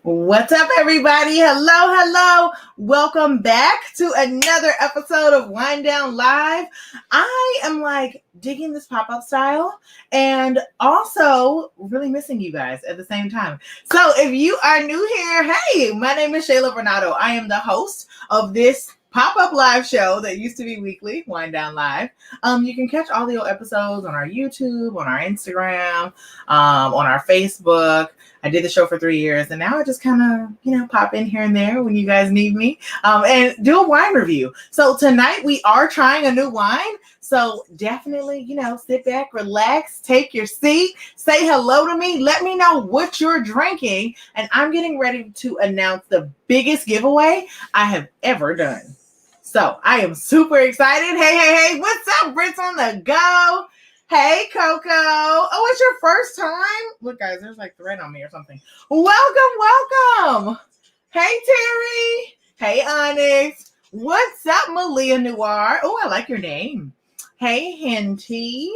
What's up, everybody? Hello. Welcome back to another episode of Wind Down Live. I am digging this pop-up style and also really missing you guys at the same time. So if you are new here, hey, my name is Shayla Varnado. I am the host of this pop-up live show that used to be weekly, Wind Down Live. You can catch all the old episodes on our YouTube, on our Instagram, on our Facebook. I did the show for 3 years, and now I just kind of, pop in here and there when you guys need me and do a wine review. So tonight we are trying a new wine. So definitely, sit back, relax, take your seat, say hello to me, let me know what you're drinking, and I'm getting ready to announce the biggest giveaway I have ever done. So I am super excited. Hey, what's up, Brits on the go? Hey, Coco. Oh, it's your first time? Look, guys, there's thread on me or something. Welcome. Hey, Terry. Hey, Onyx. What's up, Malia Noir? Oh, I like your name. Hey, Henty.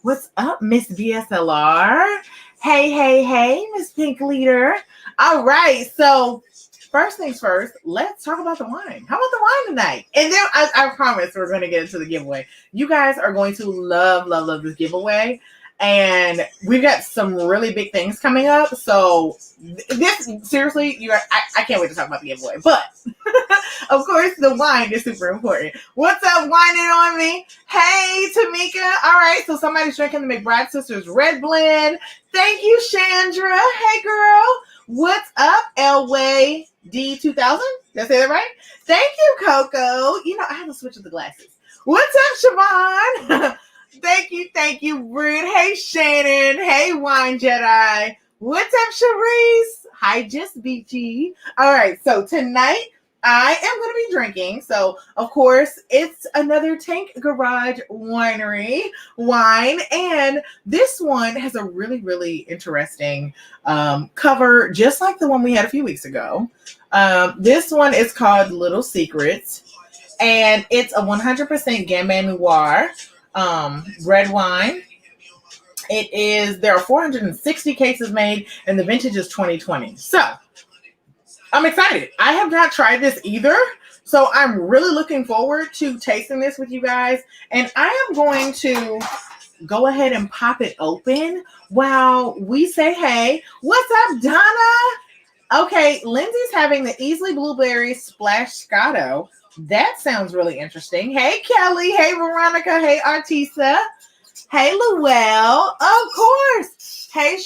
What's up, Miss BSLR? Hey, Miss Pink Leader. All right, so first things first, let's talk about the wine. How about the wine tonight? And then I promise we're going to get into the giveaway. You guys are going to love this giveaway. And we've got some really big things coming up. So this, seriously, I can't wait to talk about the giveaway. But, of course, the wine is super important. What's up, whining on me? Hey, Tamika. All right, so somebody's drinking the McBride Sisters Red Blend. Thank you, Chandra. Hey, girl. What's up, Elway D2000? Did I say that right? Thank you, Coco. I have to switch with the glasses. What's up, Siobhan? Thank you, Brent. Hey, Shannon. Hey, Wine Jedi. What's up, Charisse? Hi, Just BG. All right, so tonight I am going to be drinking. So, of course, it's another Tank Garage Winery wine. And this one has a really, really interesting cover, just like the one we had a few weeks ago. This one is called Little Secrets. And it's a 100% Gamay Noir red wine. There are 460 cases made, and the vintage is 2020. So, I'm excited. I have not tried this either, so I'm really looking forward to tasting this with you guys. And I am going to go ahead and pop it open while we say hey. What's up, Donna? Okay, Lindsay's having the Easley Blueberry Splash Scotto. That sounds really interesting. Hey, Kelly. Hey, Veronica. Hey, Artisa. Hey, Luell. Of course. Hey,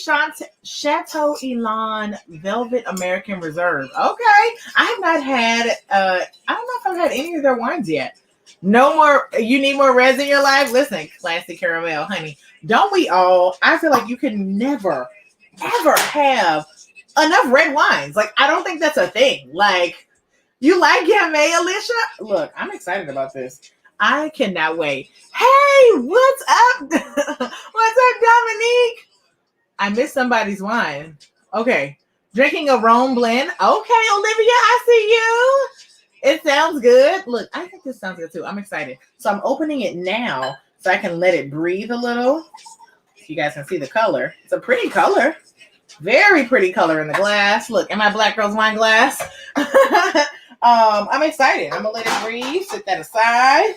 Chateau Elan Velvet American Reserve. Okay. I have not had, I don't know if I've had any of their wines yet. No more. You need more reds in your life? Listen, classic caramel, honey. Don't we all? I feel like you can never, ever have enough red wines. I don't think that's a thing. You like Gamay, Alicia? Look, I'm excited about this. I cannot wait. Hey, what's up? What's up, Dominique? I missed somebody's wine. Okay. Drinking a Rhone blend. Okay, Olivia, I see you. It sounds good. Look, I think this sounds good too. I'm excited. So I'm opening it now so I can let it breathe a little. So you guys can see the color. It's a pretty color. Very pretty color in the glass. Look, in my Black Girl's wine glass. I'm excited. I'm going to let it breathe. Set that aside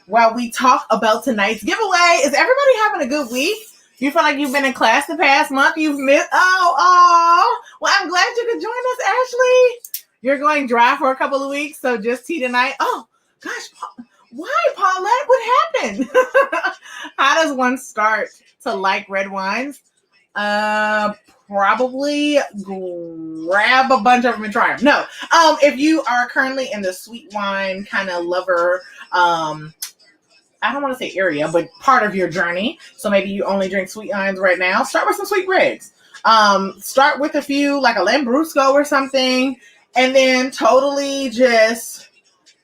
while we talk about tonight's giveaway. Is everybody having a good week? You feel like you've been in class the past month? You've missed? Oh. Well, I'm glad you could join us, Ashley. You're going dry for a couple of weeks, so just tea tonight. Oh, gosh. Why, Paulette? What happened? How does one start to like red wines? Probably grab a bunch of them and try them. No. If you are currently in the sweet wine kind of lover, I don't want to say area, but part of your journey. So maybe you only drink sweet wines right now. Start with some sweet reds. Start with a few, like a Lambrusco or something, and then totally just,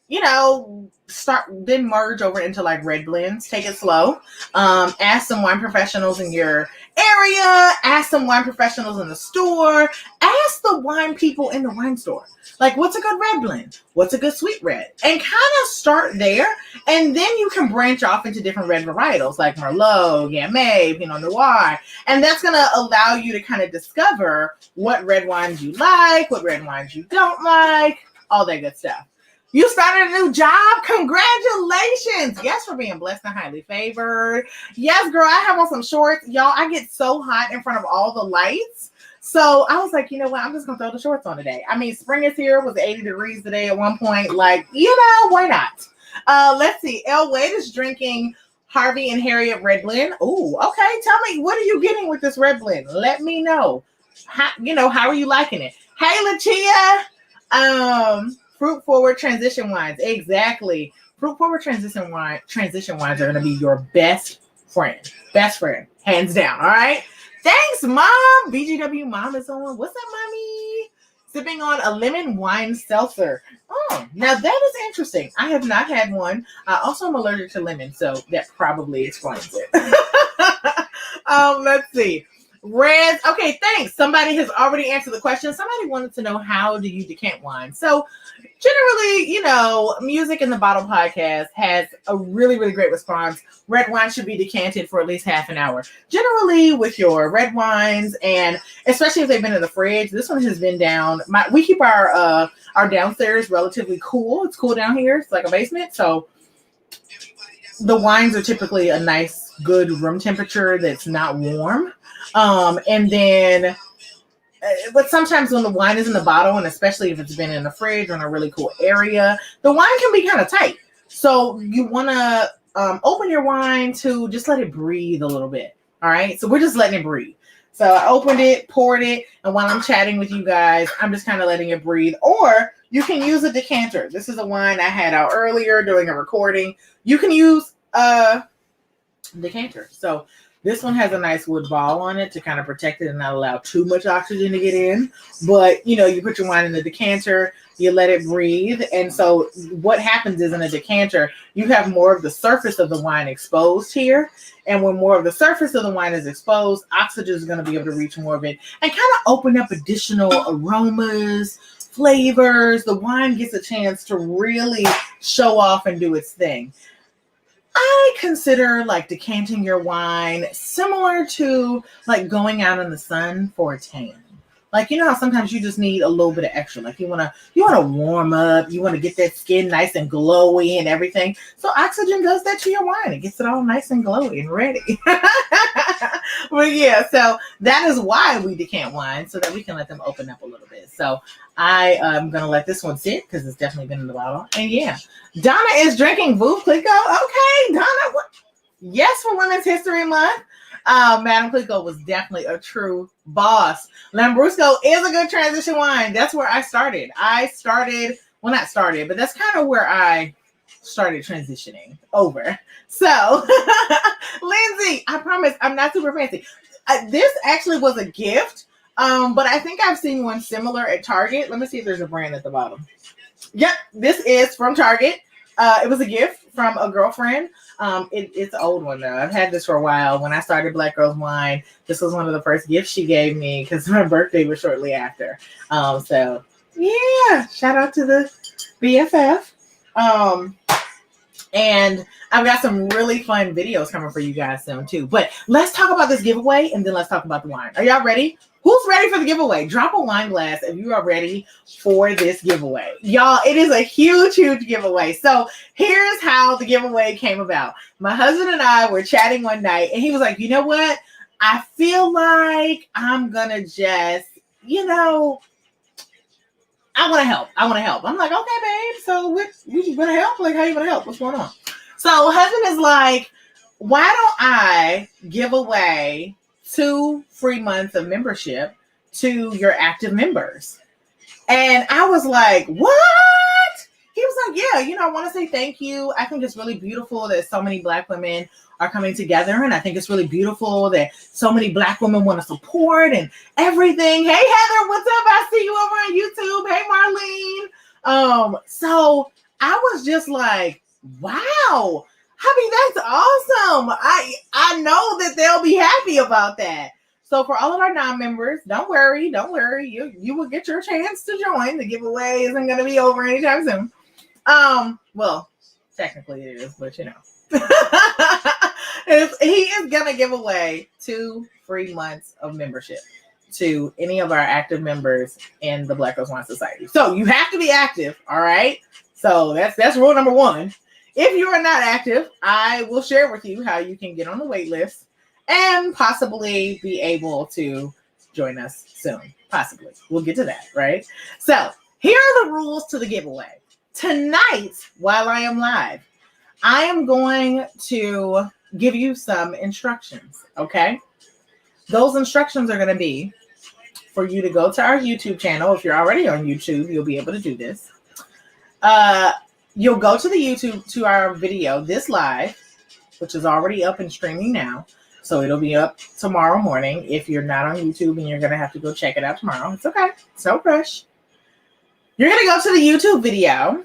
then merge over into red blends. Take it slow. Ask some wine professionals in your area. Ask some wine professionals in the store. Ask the wine people in the wine store. Like, what's a good red blend? What's a good sweet red? And kind of start there. And then you can branch off into different red varietals like Merlot, Gamay, Pinot Noir. And that's going to allow you to kind of discover what red wines you like, what red wines you don't like, all that good stuff. You started a new job. Congratulations. Yes, for being blessed and highly favored. Yes, girl, I have on some shorts. Y'all, I get so hot in front of all the lights. So I was like, you know what? I'm just going to throw the shorts on today. I mean, spring is here. It was 80 degrees today at one point. Like, why not? Let's see. Elle Wade is drinking Harvey and Harriet Red Blend. Oh, okay. Tell me, what are you getting with this red blend? Let me know. How are you liking it? Hey, Lachia. Fruit forward transition wines. Exactly. Fruit forward transition wines are going to be your best friend. Best friend. Hands down. All right. Thanks, Mom. BGW Mom is on. What's up, Mommy? Sipping on a lemon wine seltzer. Oh, now that is interesting. I have not had one. I also am allergic to lemon, so that probably explains it. Let's see. Reds. Okay, thanks. Somebody has already answered the question. Somebody wanted to know, how do you decant wine? So generally, Music in the Bottle podcast has a really, really great response. Red wine should be decanted for at least half an hour. Generally with your red wines, and especially if they've been in the fridge, this one has been down. We keep our downstairs relatively cool. It's cool down here. It's like a basement. So the wines are typically a nice, good room temperature that's not warm. But sometimes when the wine is in the bottle, and especially if it's been in the fridge or in a really cool area, the wine can be kind of tight. So you want to open your wine to just let it breathe a little bit. All right. So we're just letting it breathe. So I opened it, poured it, and while I'm chatting with you guys, I'm just kind of letting it breathe. Or you can use a decanter. This is a wine I had out earlier doing a recording. You can use a decanter. So this one has a nice wood ball on it to kind of protect it and not allow too much oxygen to get in. But, you put your wine in the decanter, you let it breathe. And so what happens is, in a decanter, you have more of the surface of the wine exposed here. And when more of the surface of the wine is exposed, oxygen is going to be able to reach more of it and kind of open up additional aromas, flavors. The wine gets a chance to really show off and do its thing. I consider decanting your wine similar to going out in the sun for a tan. How sometimes you just need a little bit of extra. You want to warm up, you want to get that skin nice and glowy and everything. So oxygen does that to your wine. It gets it all nice and glowy and ready. But yeah, so that is why we decant wine, so that we can let them open up a little bit. So I am going to let this one sit because it's definitely been in the bottle. And yeah, Donna is drinking Veuve Clicquot. Okay, Donna. Yes, for Women's History Month. Madame Clicquot was definitely a true boss. Lambrusco is a good transition wine. That's where I started. Not started, but that's kind of where I started transitioning over. So, Lindsay, I promise I'm not super fancy. This actually was a gift, but I think I've seen one similar at Target. Let me see if there's a brand at the bottom. Yep, this is from Target. It was a gift from a girlfriend. It's an old one though. I've had this for a while. When I started Black Girls Wine, this was one of the first gifts she gave me because my birthday was shortly after. So yeah, shout out to the BFF. And I've got some really fun videos coming for you guys soon too. But let's talk about this giveaway, and then let's talk about the wine. Are y'all ready? Who's ready for the giveaway? Drop a wine glass if you are ready for this giveaway. Y'all, it is a huge, huge giveaway. So here's how the giveaway came about. My husband and I were chatting one night, and he was like, you know what? I feel like I'm going to just, I want to help. I'm like, okay, babe. So what, you going to help? How you going to help? What's going on? So husband is like, why don't I give away 2 free months of membership to your active members? And I was like, what? He was like, yeah, I want to say thank you. I think it's really beautiful that so many Black women are coming together. And I think it's really beautiful that so many Black women want to support and everything. Hey, Heather, what's up? I see you over on YouTube. Hey, Marlene. So I was just like, wow. I mean, that's awesome. I know that they'll be happy about that. So for all of our non-members, don't worry. You will get your chance to join. The giveaway isn't going to be over anytime soon. Well, technically it is, but you know. He is going to give away 2 free months of membership to any of our active members in the Black Girls Wine Society. So you have to be active, all right? So that's rule number 1. If you are not active, I will share with you how you can get on the wait list and possibly be able to join us soon. Possibly. We'll get to that, right? So here are the rules to the giveaway. Tonight, while I am live, I am going to give you some instructions, okay? Those instructions are going to be for you to go to our YouTube channel. If you're already on YouTube, you'll be able to do this. You'll go to the YouTube, to our video, this live, which is already up and streaming now. So it'll be up tomorrow morning. If you're not on YouTube and you're going to have to go check it out tomorrow, it's okay. It's no rush. You're going to go to the YouTube video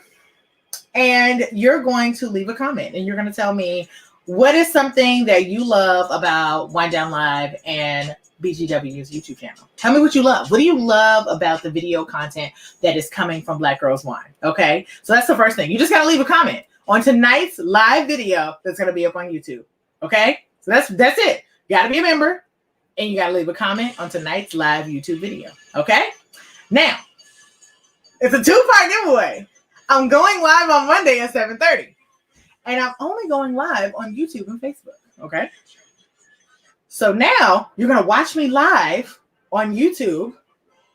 and you're going to leave a comment and you're going to tell me what is something that you love about Wind Down Live and BGW's YouTube channel. Tell me what you love. What do you love about the video content that is coming from Black Girls Wine? Okay, so that's the first thing. You just got to leave a comment on tonight's live video that's going to be up on YouTube. Okay, so that's it. You got to be a member and you got to leave a comment on tonight's live YouTube video. Okay, now it's a 2-part giveaway. I'm going live on Monday at 7:30. And I'm only going live on YouTube and Facebook, okay? So now you're going to watch me live on YouTube,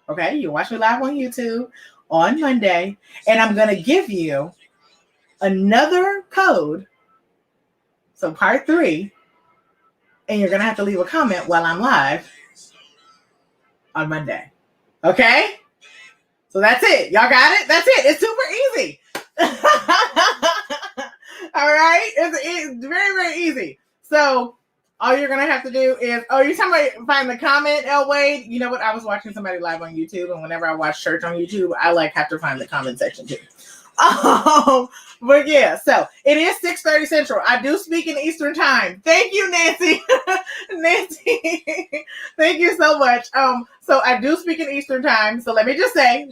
okay? You watch me live on YouTube on Monday, and I'm going to give you another code, so part 3, and you're going to have to leave a comment while I'm live on Monday, okay? So that's it. Y'all got it? That's it. It's super easy. All right, it's very, very easy. So all you're gonna have to do is, you're talking about find the comment, Wade. You know what? I was watching somebody live on YouTube, and whenever I watch church on YouTube, I have to find the comment section too. But yeah, so it is 6:30 Central. I do speak in Eastern time. Thank you, Nancy. Nancy, thank you so much. So I do speak in Eastern time. So let me just say.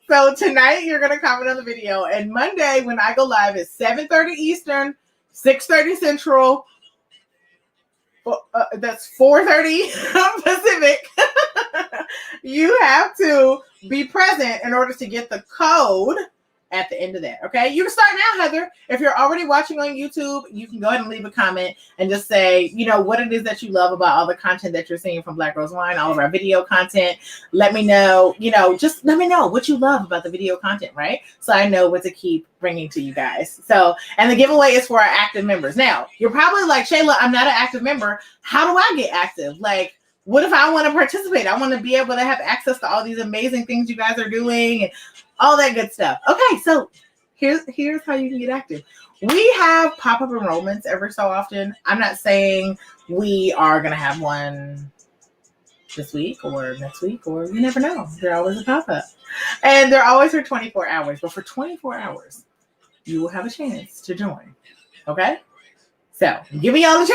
So tonight you're going to comment on the video, and Monday when I go live is 7:30 Eastern, 6:30 Central. That's 4:30 Pacific. You have to be present in order to get the code at the end of that. Okay, you can start now, Heather. If you're already watching on YouTube, you can go ahead and leave a comment and just say, what it is that you love about all the content that you're seeing from Black Girls Wine, all of our video content. Let me know, just let me know what you love about the video content, right? So I know what to keep bringing to you guys. So, and the giveaway is for our active members. Now, you're probably like, Shayla, I'm not an active member. How do I get active? Like, what if I want to participate? I want to be able to have access to all these amazing things you guys are doing and all that good stuff. Okay, so here's how you can get active. We have pop-up enrollments every so often. I'm not saying we are going to have one this week or next week, or you never know. They're always a pop-up. And they're always for 24 hours. But for 24 hours, you will have a chance to join. Okay? So, I'm giving y'all a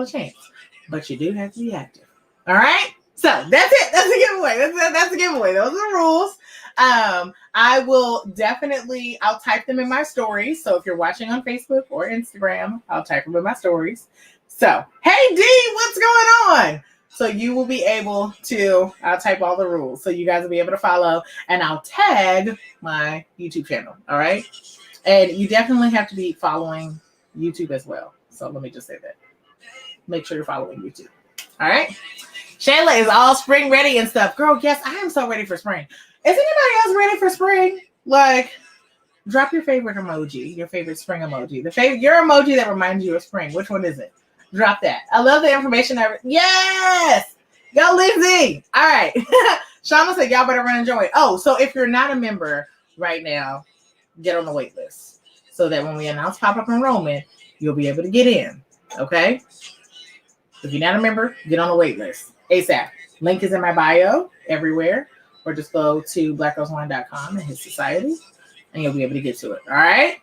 chance. But you do have to be active. All right? So, that's it. That's the giveaway. That's the giveaway. Those are the rules. I will definitely, I'll type them in my stories. So if you're watching on Facebook or Instagram, I'll type them in my stories. So, hey D, what's going on? So you will be able to, I'll type all the rules. So you guys will be able to follow, and I'll tag my YouTube channel. All right. And you definitely have to be following YouTube as well. So let me just say that. Make sure you're following YouTube. All right. Shayla is all spring ready and stuff. Girl, yes, I am so ready for spring. Is anybody else ready for spring? Like, drop your favorite emoji, your favorite spring emoji. Your emoji that reminds you of spring. Which one is it? Drop that. I love the information. Yes! Go, Lindsay! All right. Shauna said, y'all better run and join. Oh, so if you're not a member right now, get on the wait list so that when we announce pop-up enrollment, you'll be able to get in. Okay? If you're not a member, get on the wait list ASAP. Link is in my bio everywhere. Or just go to blackgirlswine.com and hit society, and you'll be able to get to it. All right?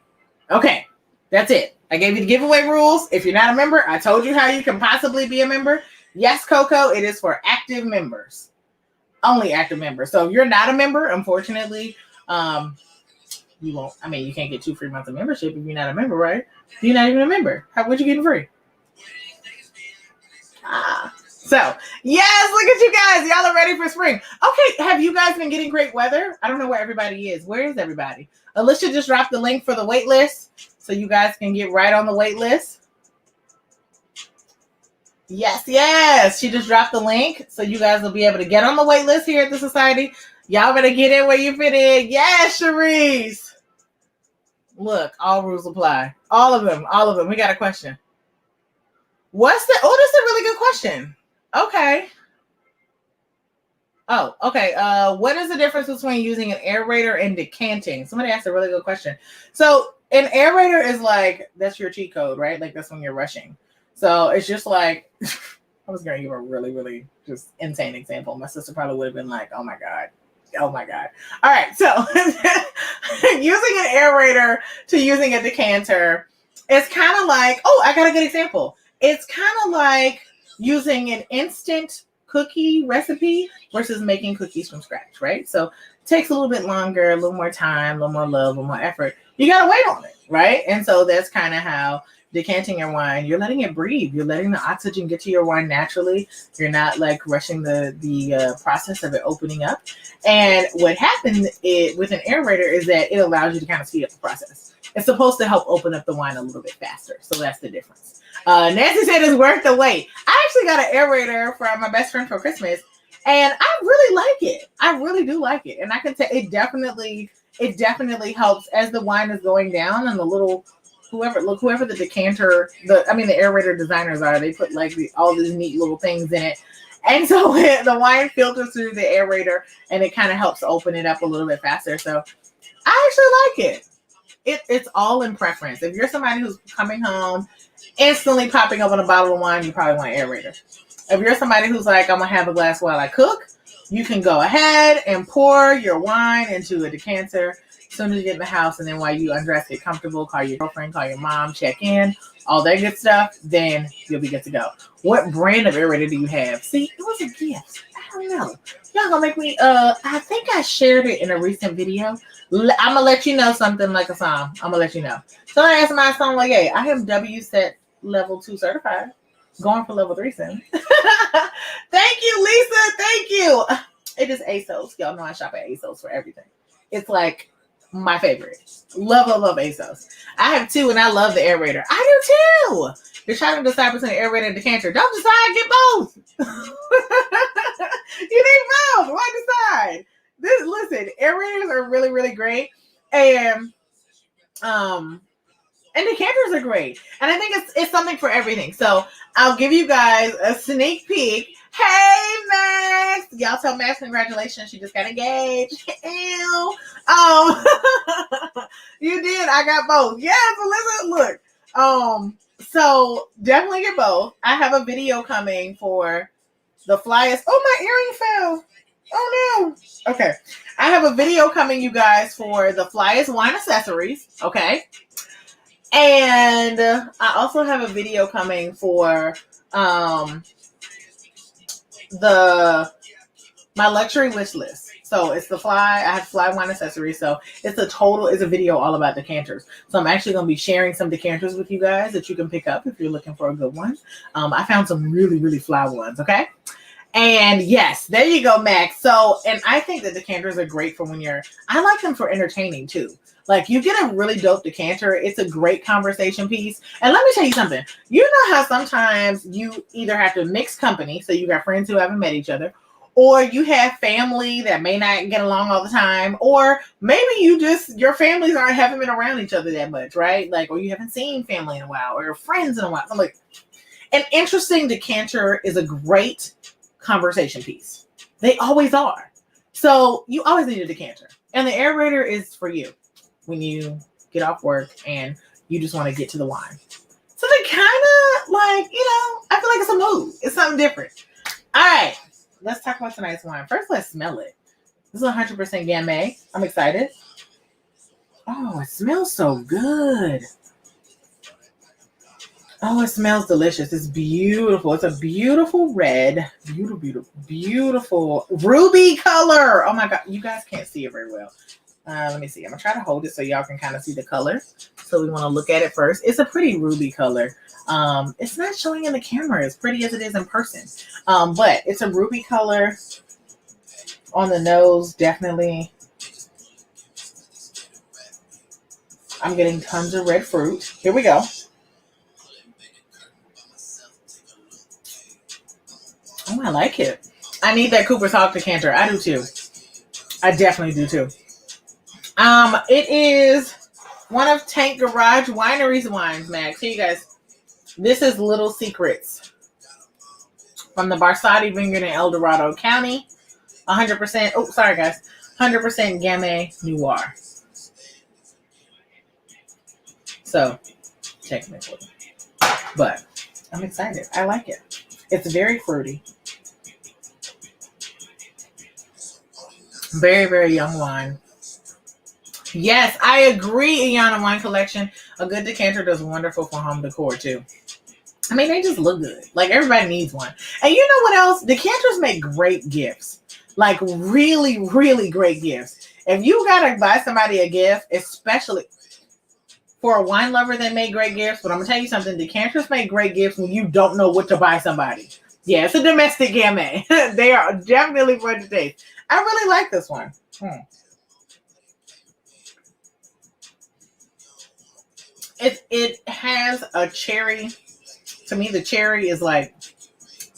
Okay. That's it. I gave you the giveaway rules. If you're not a member, I told you how you can possibly be a member. Yes, Coco, it is for active members. Only active members. So if you're not a member, unfortunately, you won't. I mean, you can't get 2 free months of membership if you're not a member, right? You're not even a member. How would you get it free? So yes, look at you guys. Y'all are ready for spring. Okay, have you guys been getting great weather? I don't know where everybody is. Where is everybody? Alicia just dropped the link for the wait list, so you guys can get right on the wait list. Yes. She just dropped the link, so you guys will be able to get on the wait list here at the Society. Y'all better get in where you fit in. Yes, Cherise. Look, all rules apply. All of them. We got a question. That's a really good question. Okay. Oh, okay. What is the difference between using an aerator and decanting? Somebody asked a really good question. So an aerator is like, that's your cheat code, right? Like that's when you're rushing. So it's just like, I was going to give a really, really just insane example. My sister probably would have been like, oh my God. All right. So using an aerator to using a decanter, it's kind of like, I got a good example. It's kind of like using an instant cookie recipe versus making cookies from scratch, right? So it takes a little bit longer, a little more time, a little more love, a little more effort. You got to wait on it, right? And so that's kind of how decanting your wine, you're letting it breathe. You're letting the oxygen get to your wine naturally. You're not like rushing the process of it opening up. And what happens with an aerator is that it allows you to kind of speed up the process. It's supposed to help open up the wine a little bit faster. So that's the difference. Nancy said it's worth the wait. I actually got an aerator from my best friend for Christmas, and I really like it. I really do like it. And I can tell it definitely helps as the wine is going down, and the little whoever the decanter, the aerator designers are, they put like all these neat little things in it. And so the wine filters through the aerator and it kind of helps open it up a little bit faster. So I actually like it. It's all in preference. If you're somebody who's coming home, instantly popping open a bottle of wine, you probably want an aerator. If you're somebody who's like, I'm going to have a glass while I cook, you can go ahead and pour your wine into a decanter as soon as you get in the house, and then while you undress, get comfortable, call your girlfriend, call your mom, check in, all that good stuff, then you'll be good to go. What brand of aerator do you have? See, it was a gift. I don't know. Y'all gonna make me, I think I shared it in a recent video. I'm gonna let you know something like a song. I'm gonna let you know. So I asked my song like, hey, I am WSET level 2 certified. Going for level 3 soon. Thank you, Lisa. Thank you. It is ASOS. Y'all know I shop at ASOS for everything. It's like my favorite. Love ASOS. I have 2 and I love the aerator. I do too. You're trying to decide between an aerator and decanter. Don't decide, get both. You need both. Why decide? Listen, aerators are really, really great. And decanters are great. And I think it's something for everything. So I'll give you guys a sneak peek. Hey, Max. Y'all tell Max congratulations. She just got engaged. Ew. You did. I got both. Yeah, so listen, look. So definitely get both. I have a video coming for the flyest. Oh, my earring fell. Oh, no. Okay. I have a video coming, you guys, for the flyest wine accessories. Okay. And I also have a video coming for my luxury wish list. So it's I have fly wine accessories. So it's a video all about decanters. So I'm actually going to be sharing some decanters with you guys that you can pick up if you're looking for a good one. I found some really, really fly ones. Okay. And yes, there you go, Max. So, and I think that decanters are great for I like them for entertaining too. Like you get a really dope decanter. It's a great conversation piece. And let me tell you something. You know how sometimes you either have to mix company. So you got friends who haven't met each other, or you have family that may not get along all the time, or maybe your families haven't been around each other that much, right? Like, or you haven't seen family in a while, or your friends in a while. I'm like, an interesting decanter is a great conversation piece. They always are. So you always need a decanter. And the aerator is for you when you get off work and you just want to get to the wine. So they kind of like, I feel like it's a mood. It's something different. All right. Let's talk about tonight's wine. First, let's smell it. This is 100% Gamay. I'm excited. Oh, it smells so good. Oh, it smells delicious. It's beautiful. It's a beautiful red. Beautiful, beautiful, beautiful ruby color. Oh my God. You guys can't see it very well. Let me see. I'm going to try to hold it so y'all can kind of see the color. So we want to look at it first. It's a pretty ruby color. It's not showing in the camera as pretty as it is in person. But it's a ruby color on the nose. Definitely. I'm getting tons of red fruit. Here we go. Oh, I like it. I need that Cooper's Hawk decanter. I do too. I definitely do too. It is one of Tank Garage Winery's wines, Max. Here you guys. This is Little Secrets from the Barsotti Vineyard in El Dorado County. 100%. Oh, sorry guys. 100% Gamay Noir. So, technically. But I'm excited. I like it. It's very fruity. Very, very young wine. Yes, I agree, Iana Wine Collection. A good decanter does wonderful for home decor, too. I mean, they just look good. Like, everybody needs one. And you know what else? Decanters make great gifts. Like, really, really great gifts. If you got to buy somebody a gift, especially for a wine lover that made great gifts, but I'm going to tell you something. Decanters make great gifts when you don't know what to buy somebody. Yeah, it's a domestic Gamay. They are definitely fun to taste. I really like this one. It has a cherry. To me, the cherry is like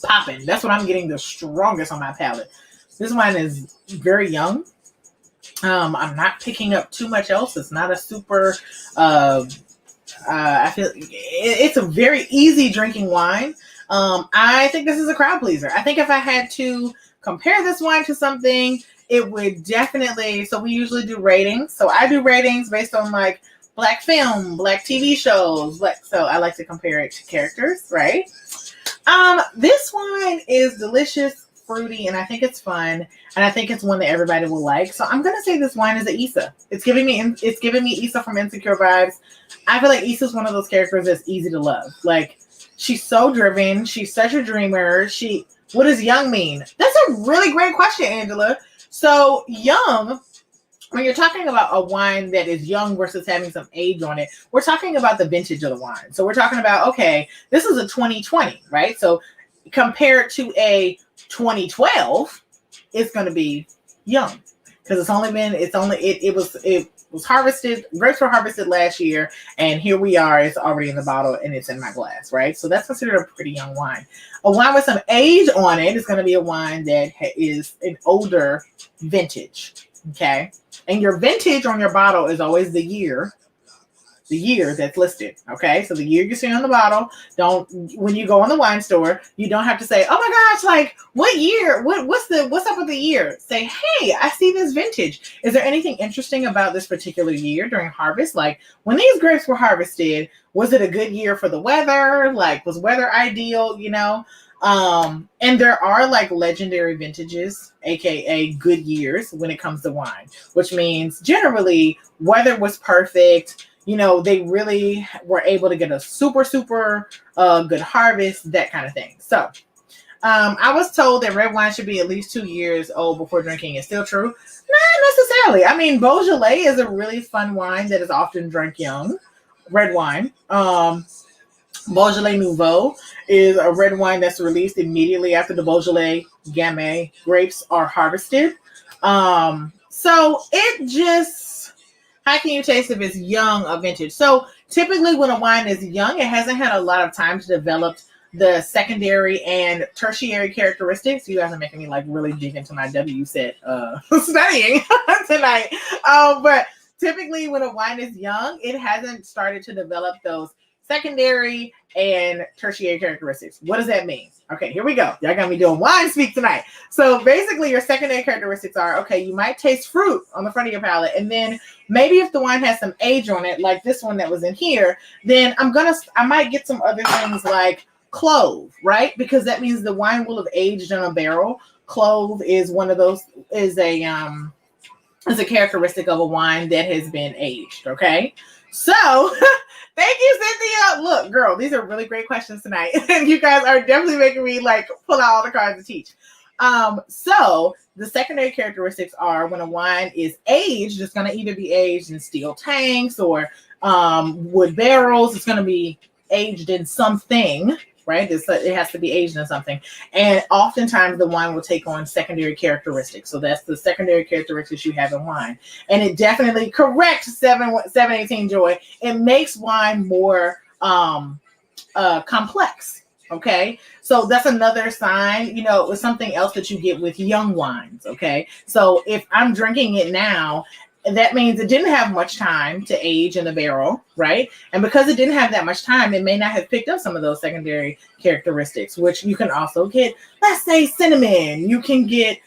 popping. That's what I'm getting the strongest on my palate. This wine is very young. I'm not picking up too much else. It's not a super. I feel it's a very easy drinking wine. I think this is a crowd pleaser. I think if I had to compare this wine to something, it would definitely. So we usually do ratings. So I do ratings based on like Black film, Black TV shows. So I like to compare it to characters, right? This wine is delicious, fruity, and I think it's fun, and I think it's one that everybody will like. So I'm gonna say this wine is a Issa. It's giving me Issa from Insecure vibes. I feel like Issa's one of those characters that's easy to love. Like, she's so driven. She's such a dreamer. What does young mean? That's a really great question, Angela. So young, when you're talking about a wine that is young versus having some age on it, we're talking about the vintage of the wine. So we're talking about, okay, this is a 2020, right? So compared to a 2012, it's going to be young because it was harvested. Grapes were harvested last year, and here we are. It's already in the bottle and it's in my glass, right? So that's considered a pretty young wine. A wine with some age on it is going to be a wine that is an older vintage. Okay. And your vintage on your bottle is always the year that's listed. Okay. So the year you see on the bottle, when you go in the wine store, you don't have to say, oh my gosh, like what year? What's up with the year? Say, hey, I see this vintage. Is there anything interesting about this particular year during harvest? Like when these grapes were harvested, was it a good year for the weather? Like was weather ideal, you know? And there are like legendary vintages, aka good years when it comes to wine, which means generally weather was perfect. You know, they really were able to get a super, super good harvest, that kind of thing. So I was told that red wine should be at least 2 years old before drinking. Is still true? Not necessarily. I mean, Beaujolais is a really fun wine that is often drunk young. Red wine. Beaujolais Nouveau is a red wine that's released immediately after the Beaujolais Gamay grapes are harvested. So it just, how can you taste if it's young or vintage? So typically when a wine is young, it hasn't had a lot of time to develop the secondary and tertiary characteristics. You guys are making me like really dig into my W set studying tonight. But typically when a wine is young, it hasn't started to develop those secondary and tertiary characteristics. What does that mean? Okay, here we go. Y'all got me doing wine speak tonight. So basically your secondary characteristics are, okay, you might taste fruit on the front of your palate, and then maybe if the wine has some age on it, like this one that was in here, then I might get some other things like clove, right? Because that means the wine will have aged in a barrel. Clove is one of those, is a is a characteristic of a wine that has been aged. Okay. So thank you, Cynthia. Look, girl, these are really great questions tonight. And you guys are definitely making me like pull out all the cards to teach. So the secondary characteristics are when a wine is aged, it's going to either be aged in steel tanks or wood barrels. It's going to be aged in something, right? It has to be aged in something. And oftentimes the wine will take on secondary characteristics. So that's the secondary characteristics you have in wine. And it definitely corrects 718 Joy. It makes wine more complex. Okay, so that's another sign, you know, it's something else that you get with young wines. Okay, so if I'm drinking it now, that means it didn't have much time to age in the barrel, right? And because it didn't have that much time, it may not have picked up some of those secondary characteristics, which you can also get. Let's say cinnamon. You can get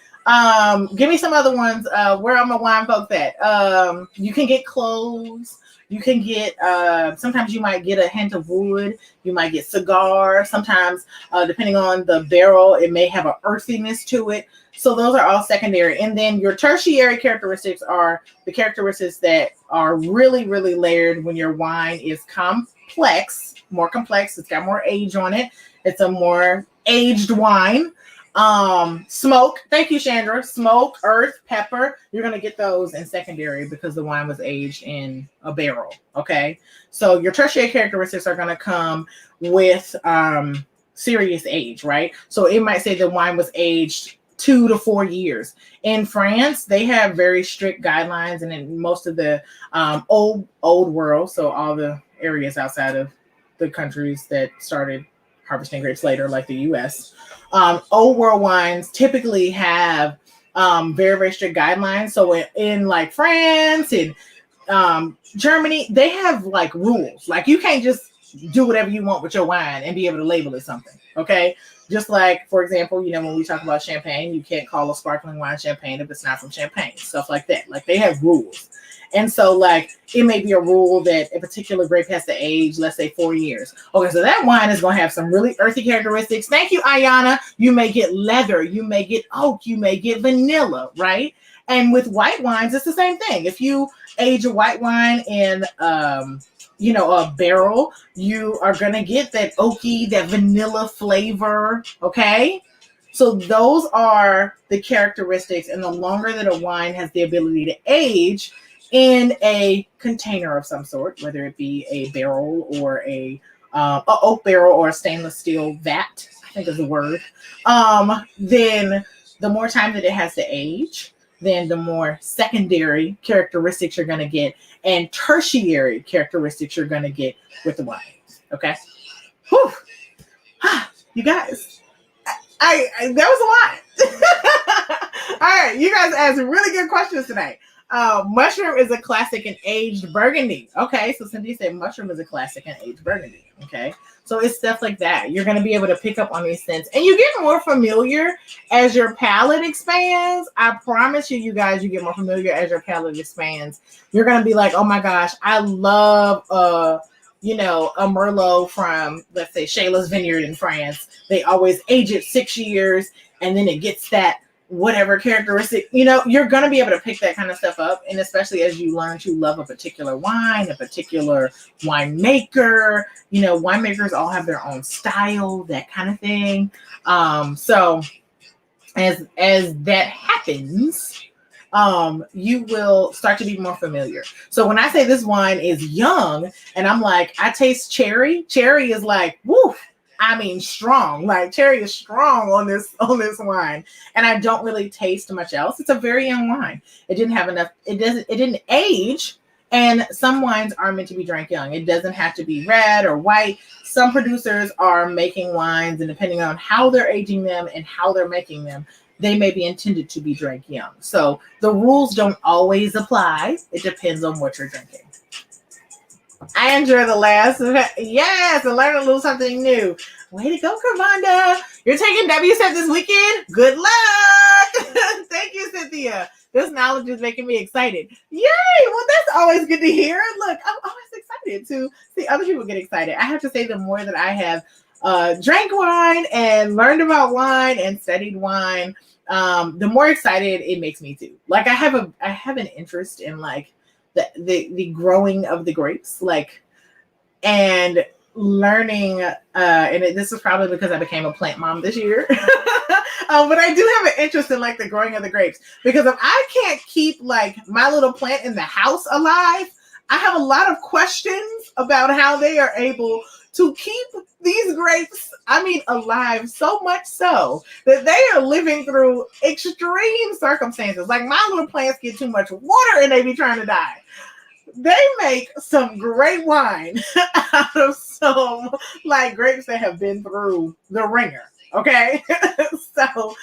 give me some other ones. Where are my wine folks at? You can get cloves. You can get, sometimes you might get a hint of wood. You might get cigar. Sometimes, depending on the barrel, it may have an earthiness to it. So those are all secondary. And then your tertiary characteristics are the characteristics that are really, really layered when your wine is complex, more complex. It's got more age on it. It's a more aged wine. Smoke, thank you, Chandra. Smoke, earth, pepper, you're going to get those in secondary because the wine was aged in a barrel. Okay, so your tertiary characteristics are going to come with serious age, right? So it might say the wine was aged 2 to 4 years. In France, they have very strict guidelines, and in most of the old world, so all the areas outside of the countries that started harvesting grapes later, like the U.S., old world wines typically have very, very strict guidelines. So in like France and Germany, they have like rules. Like you can't just do whatever you want with your wine and be able to label it something. Okay. Just like, for example, you know, when we talk about champagne, you can't call a sparkling wine champagne if it's not from Champagne, stuff like that. Like they have rules. And so like it may be a rule that a particular grape has to age, let's say 4 years. Okay, so that wine is going to have some really earthy characteristics. Thank you, Ayana. You may get leather, you may get oak, you may get vanilla, right? And with white wines, it's the same thing. If you age a white wine in a barrel, you are going to get that oaky, that vanilla flavor, okay? So those are the characteristics, and the longer that a wine has the ability to age in a container of some sort, whether it be a barrel or a oak barrel or a stainless steel vat, I think is the word, then the more time that it has to age, then the more secondary characteristics you're going to get and tertiary characteristics you're going to get with the wine. Okay? Whew. You guys, I that was a lot. All right, you guys asked really good questions tonight. Mushroom is a classic in aged Burgundy. Okay, so Cindy said mushroom is a classic in aged Burgundy. Okay, so it's stuff like that. You're going to be able to pick up on these scents, and you get more familiar as your palate expands. I promise you, you guys, you get more familiar as your palate expands. You're going to be like, oh my gosh, I love a Merlot from, let's say, Shayla's Vineyard in France. They always age it 6 years, and then it gets that whatever characteristic, you're going to be able to pick that kind of stuff up. And especially as you learn to love a particular wine, a particular winemaker, winemakers all have their own style, that kind of thing. So as that happens, you will start to be more familiar. So when I say this wine is young and I'm like, I taste cherry is like, woo, I mean, strong. Like cherry is strong on this wine, and I don't really taste much else. It's a very young wine. It didn't have enough. It didn't age, and some wines are meant to be drank young. It doesn't have to be red or white. Some producers are making wines, and depending on how they're aging them and how they're making them, they may be intended to be drank young. So the rules don't always apply. It depends on what you're drinking. I enjoy the last. Yes, and learn a little something new. Way to go, Kavanda. You're taking WSET this weekend? Good luck. Thank you, Cynthia. This knowledge is making me excited. Yay! Well, that's always good to hear. Look, I'm always excited to see other people get excited. I have to say, the more that I have drank wine and learned about wine and studied wine, the more excited it makes me too. Like I have an interest in like the growing of the grapes, like, and learning, this is probably because I became a plant mom this year. But I do have an interest in like the growing of the grapes, because if I can't keep like my little plant in the house alive, I have a lot of questions about how they are able to keep these grapes, alive, so much so that they are living through extreme circumstances. Like my little plants get too much water and they be trying to die. They make some great wine out of some like grapes that have been through the ringer. Okay. So,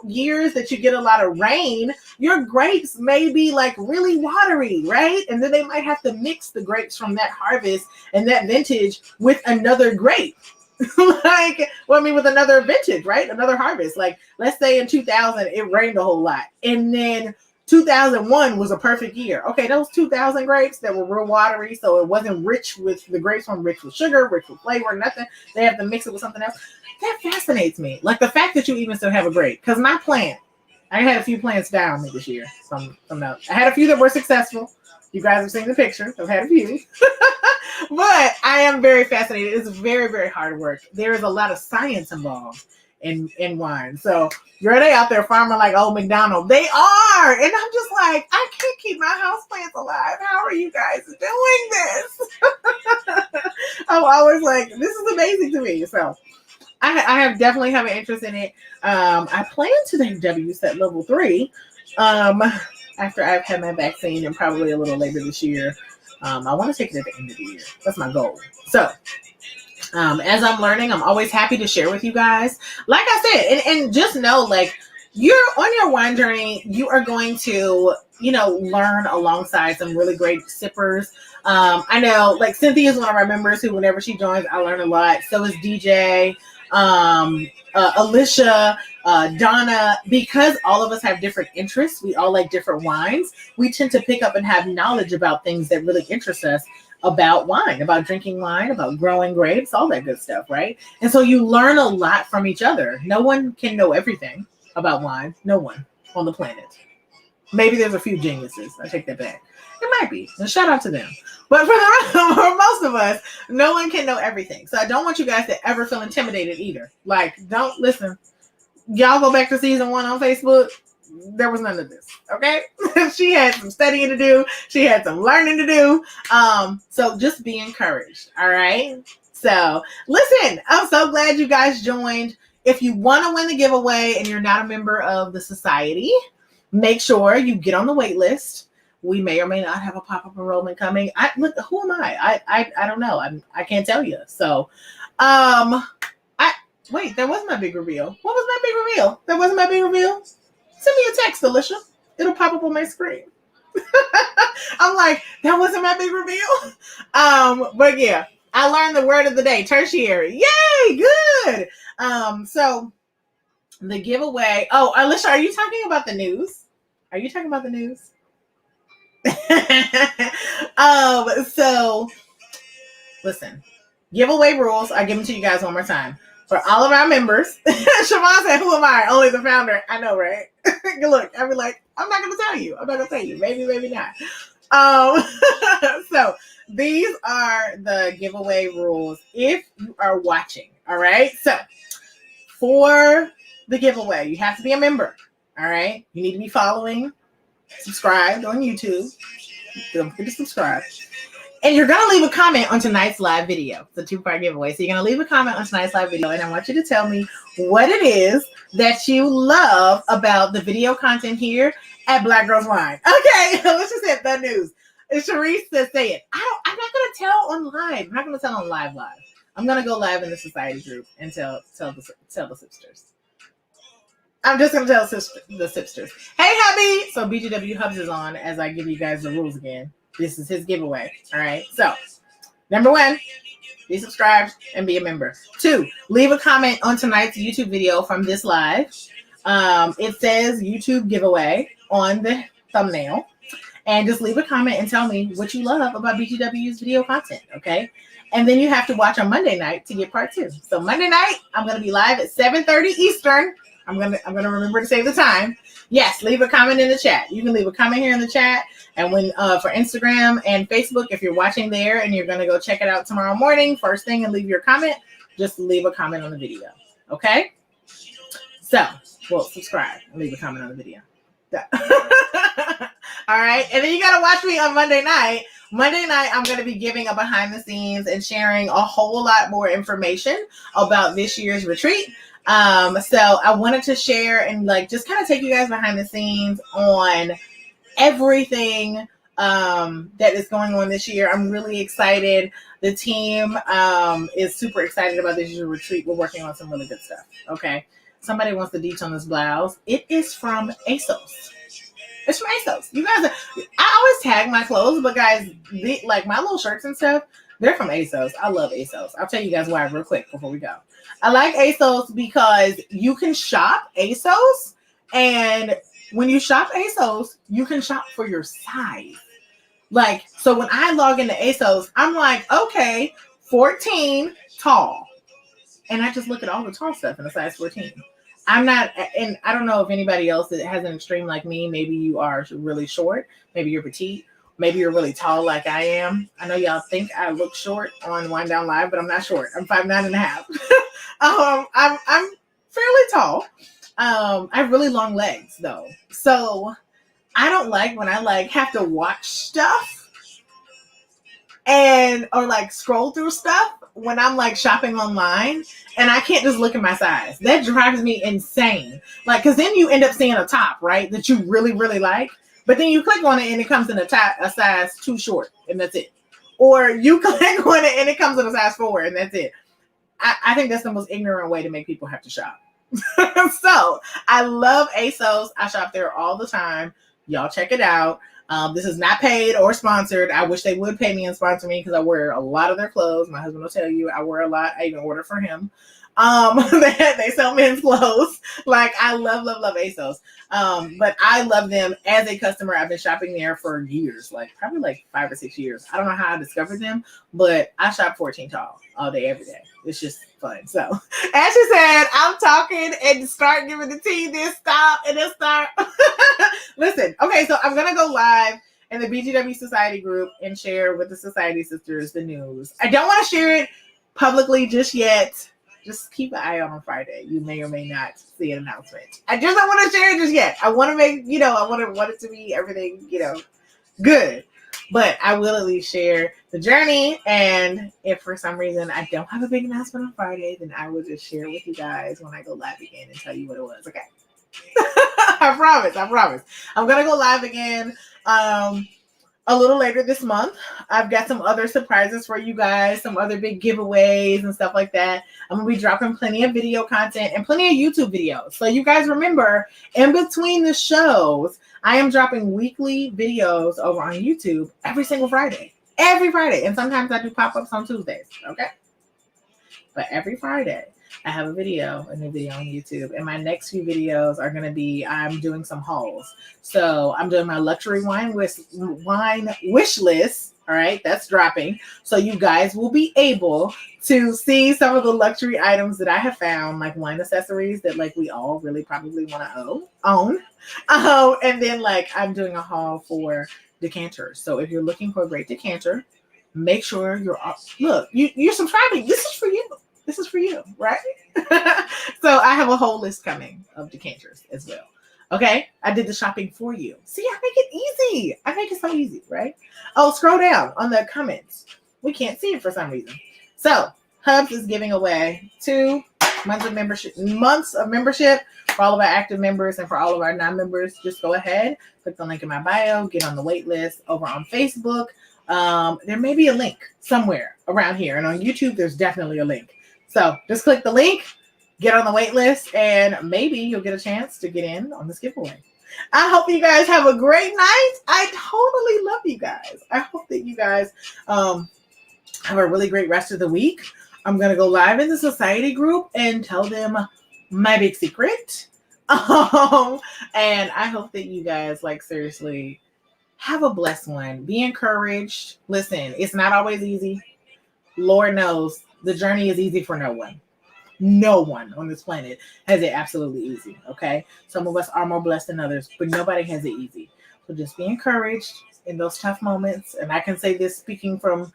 years that you get a lot of rain, your grapes may be like really watery, right? And then they might have to mix the grapes from that harvest and that vintage with another grape. With another vintage, right? Another harvest. Like, let's say in 2000, it rained a whole lot. And then 2001 was a perfect year. Okay, those 2000 grapes that were real watery, so it wasn't rich with the grapes weren't rich with sugar, rich with flavor, nothing. They have to mix it with something else. That fascinates me. Like the fact that you even still have a grape. Because my plant, I had a few plants down this year. Some I had a few that were successful. You guys have seen the pictures. I've had a few. But I am very fascinated. It's very, very hard work. There is a lot of science involved in wine. So you're they out there farming like old McDonald. They are. And I'm just like, I can't keep my house plants alive. How are you guys doing this? I'm always like, this is amazing to me. So I definitely have an interest in it. I plan to take WSET level 3 after I've had my vaccine, and probably a little later this year. I want to take it at the end of the year. That's my goal. So as I'm learning, I'm always happy to share with you guys. Like I said, and just know, like, you're on your wine journey, you are going to, learn alongside some really great sippers. I know, like, Cynthia is one of our members who, whenever she joins, I learn a lot. So is DJ, Alicia, Donna. Because all of us have different interests, we all like different wines, we tend to pick up and have knowledge about things that really interest us about wine, about drinking wine, about growing grapes, all that good stuff, right? And so you learn a lot from each other. No one can know everything about wine. No one on the planet. Maybe there's a few geniuses. I take that back. It might be. And shout out to them. But for most of us, no one can know everything. So I don't want you guys to ever feel intimidated either. Like, don't listen. Y'all go back to season 1 on Facebook. There was none of this. Okay. She had some studying to do. She had some learning to do. So just be encouraged. All right. So listen, I'm so glad you guys joined. If you want to win the giveaway and you're not a member of the society, make sure you get on the wait list. We may or may not have a pop-up enrollment coming. Look, who am I? I don't know. I can't tell you. So, wait, that was my big reveal. What was my big reveal? That wasn't my big reveal? Send me a text, Alicia. It'll pop up on my screen. I'm like, that wasn't my big reveal. But yeah, I learned the word of the day, tertiary. Yay, good. So the giveaway. Oh, Alicia, are you talking about the news? Are you talking about the news? So listen, giveaway rules. I give them to you guys one more time. For all of our members, Siobhan said, who am I? Only the founder. I know, right? Look, I'd be like, I'm not going to tell you. I'm not going to tell you. Maybe, maybe not. So these are the giveaway rules if you are watching. All right. So for the giveaway, you have to be a member. All right. You need to be following, subscribed on YouTube. Don't forget to subscribe. And you're going to leave a comment on tonight's live video. It's a 2-part giveaway. So you're going to leave a comment on tonight's live video. And I want you to tell me what it is that you love about the video content here at Black Girls Wine. Okay, let's just hit the news. And Sharice says, say it. I'm not going to tell on live. I'm not going to tell on live. I'm going to go live in the society group and tell the Sipsters. I'm just going to tell the Sipsters. Hey, hubby. So BGW Hubs is on as I give you guys the rules again. This is his giveaway. All right. So, number 1, be subscribed and be a member. 2, leave a comment on tonight's YouTube video from this live. It says YouTube giveaway on the thumbnail. And just leave a comment and tell me what you love about BGW's video content. Okay. And then you have to watch on Monday night to get part 2. So Monday night, I'm going to be live at 7:30 Eastern. I'm gonna remember to save the time. Yes, leave a comment in the chat. You can leave a comment here in the chat. And when for Instagram and Facebook, if you're watching there and you're gonna go check it out tomorrow morning, first thing, and leave your comment, just leave a comment on the video. Okay? So, well, subscribe and leave a comment on the video. All right. And then you got to watch me on Monday night. Monday night, I'm going to be giving a behind the scenes and sharing a whole lot more information about this year's retreat. So I wanted to share and like just kind of take you guys behind the scenes on everything that is going on this year. I'm really excited. The team is super excited about this year's retreat. We're working on some really good stuff. Okay. Somebody wants the deets on this blouse. It is from ASOS. It's from ASOS. You guys, I always tag my clothes, but guys, like my little shirts and stuff, they're from ASOS. I love ASOS. I'll tell you guys why real quick before we go. I like ASOS because you can shop ASOS, and when you shop ASOS, you can shop for your size. Like, so when I log into ASOS, I'm like, okay, 14 tall. And I just look at all the tall stuff in a size 14. I'm not, and I don't know if anybody else that has an extreme like me, maybe you are really short, maybe you're petite, maybe you're really tall like I am. I know y'all think I look short on Wind Down Live, but I'm not short. I'm 5'9.5". I'm fairly tall. I have really long legs though. So I don't like when I like have to watch stuff or like scroll through stuff when I'm like shopping online and I can't just look at my size. That drives me insane. Like, cause then you end up seeing a top, right? That you really, really like, but then you click on it and it comes in a size too short and that's it. Or you click on it and it comes in a size 4 and that's it. I think that's the most ignorant way to make people have to shop. So I love ASOS. I shop there all the time. Y'all check it out. This is not paid or sponsored. I wish they would pay me and sponsor me because I wear a lot of their clothes. My husband will tell you I wear a lot. I even order for him. They sell men's clothes. Like I love ASOS. But I love them as a customer. I've been shopping there for years, like probably like 5 or 6 years. I don't know how I discovered them, but I shop 14 tall all day, every day. It's just fun. So as she said, I'm talking and start giving the tea, then stop and then start. Listen, okay, so I'm gonna go live in the BGW Society group and share with the Society Sisters the news. I don't want to share it publicly just yet. Just keep an eye out on Friday. You may or may not see an announcement. I just don't want to share it just yet. I want to make, I want it to be everything, good. But I will at least share the journey. And if for some reason I don't have a big announcement on Friday, then I will just share with you guys when I go live again and tell you what it was. Okay. I promise. I'm going to go live again a little later this month. I've got some other surprises for you guys, some other big giveaways and stuff like that. I'm going to be dropping plenty of video content and plenty of YouTube videos. So you guys remember, in between the shows, I am dropping weekly videos over on YouTube every single Friday. Every Friday. And sometimes I do pop-ups on Tuesdays. Okay? But every Friday, I have a new video on YouTube. And my next few videos are going to be, I'm doing some hauls. So I'm doing my luxury wine wish list. All right, that's dropping. So you guys will be able to see some of the luxury items that I have found, like wine accessories that like we all really probably want to own. And then like I'm doing a haul for decanters. So if you're looking for a great decanter, make sure you're subscribing. This is for you. This is for you, right? So I have a whole list coming of decanters as well. Okay, I did the shopping for you. See, I make it easy. I make it so easy, right? Oh, scroll down on the comments. We can't see it for some reason. So Hubs is giving away 2 months of membership for all of our active members and for all of our non-members. Just go ahead, click the link in my bio, get on the wait list over on Facebook. There may be a link somewhere around here, and on YouTube, there's definitely a link. So just click the link, get on the wait list, and maybe you'll get a chance to get in on this giveaway. I hope you guys have a great night. I totally love you guys. I hope that you guys have a really great rest of the week. I'm going to go live in the society group and tell them my big secret. And I hope that you guys, like, seriously, have a blessed one. Be encouraged. Listen, it's not always easy. Lord knows the journey is easy for no one. No one on this planet has it absolutely easy, okay? Some of us are more blessed than others, but nobody has it easy. So just be encouraged in those tough moments. And I can say this speaking from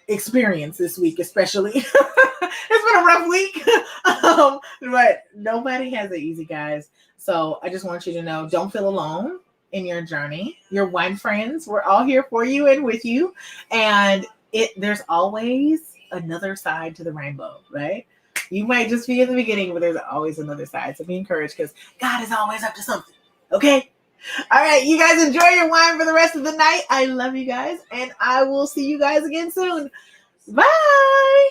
experience this week, especially. It's been a rough week, but nobody has it easy, guys. So I just want you to know, don't feel alone in your journey. Your wine friends, we're all here for you and with you. And there's always another side to the rainbow, right? You might just be in the beginning, but there's always another side. So be encouraged because God is always up to something. Okay? All right, you guys enjoy your wine for the rest of the night. I love you guys, and I will see you guys again soon. Bye.